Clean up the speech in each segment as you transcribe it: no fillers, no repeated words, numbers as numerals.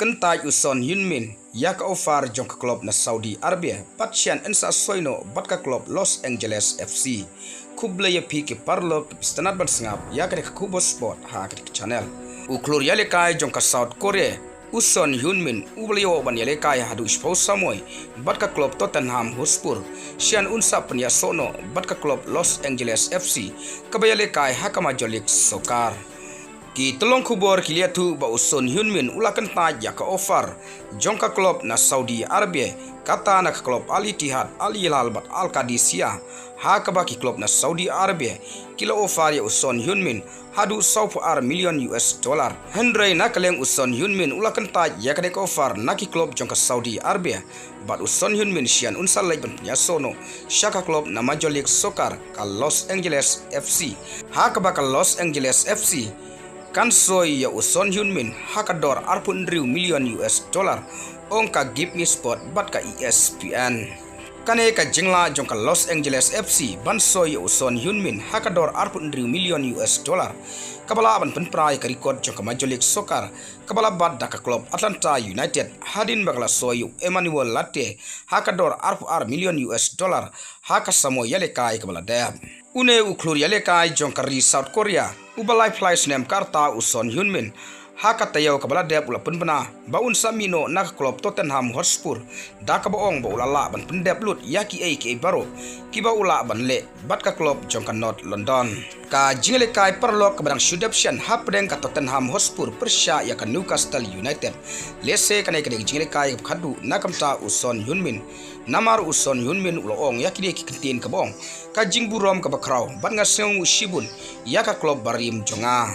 Kyntait uson Yunmin yak ofar jong ka klub na Saudi Arabia patsian ensa soino bat ka klub Los Angeles FC kublaya pi ki parlo pistanat ban sngap yak ka kubo sport ha ka channel uklur yale kai jong ka South Korea uson Yunmin ublayo ban yale kai hadu spau samoy bat ka klub Tottenham Hotspur sian unsa penya sono bat ka klub Los Angeles FC kabayale kai hakama jolik sokar ki tolong kubor kiliatu ba uson Yunmin ulakan taj ka offer jongka klub na Saudi Arabia kata na klub Al Ittihad Al Hilal bat Al Qadisiyah ha ka ba ki klub na Saudi Arabia kilo offer ya uson Yunmin hadu $1 million Henry na kaleng uson Yunmin ulakan taj ka de offer na ki klub jongka Saudi Arabia bat uson Yunmin sian unsal lai ban ya sono syaka klub na Major League Soccer ka Los Angeles FC ha ka ba ka Los Angeles FC kan soy ya uson Yunmin hakador $1 million ongka give me sport bat ka ESPN kane ka jingla jongka Los Angeles FC ban soy ya uson Yunmin hakador $1 million kabala ban penprai ka record jongka Major League Soccer kabala bat da ka klub Atlanta United hadin bagla soy Emmanuel Latte hakador $1 million haka samo yale kai kabala dab une uklur yale kai jongka ri South Korea ubalai flies nem karta uson Yunmin haka tayaw kabala deb ula penbena baun samino nak klub Tottenham Hotspur da ka baong ba ulala ban pendep lut yaki ki baro kiba ula ban le bat ka klub jongka North London ka jingele kai perlok kabang sudapsian hapdeng ka Tottenham Hotspur persya ya ka Newcastle United lese kanai kadeng jingele kai khadu nakamta uson Yunmin namar uson Yunmin uloong yaki ki kentin ka bong ka jingburom ka bakraw ban nga seung shibun ya ka klub barim jonga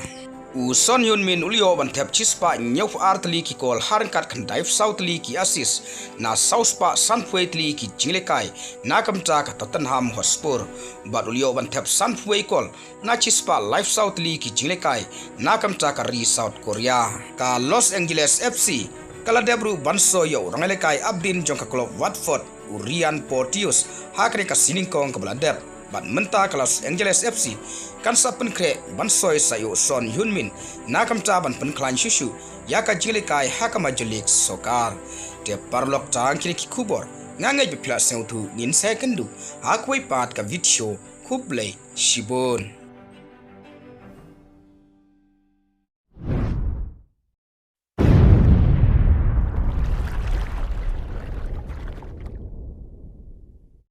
uson Yunmin ulio ban thep chispa nyau artli ki kol harkat kan dive southly ki assist na southpa sunfuetli ki jinglekai na kamta ka Tottenham Hotspur bat ulio ban thep sunfuet kol na chispa life southly ki jinglekai na kamta ka ri South Korea ka Los Angeles FC kala debru banso yo rangalekai abdin jongka klub Watford Urian Porteous hakre ka siningkong ka baladep bat menta ka Los Angeles FC kan sa penkre bansoy sayo son Yunmin nakamta ban penklan shushu yaka jilikai haka Major League Soccer te parlok tang kiri ki kubor ngangai be plus tu nin second du hakwe pat ka video kublai shibon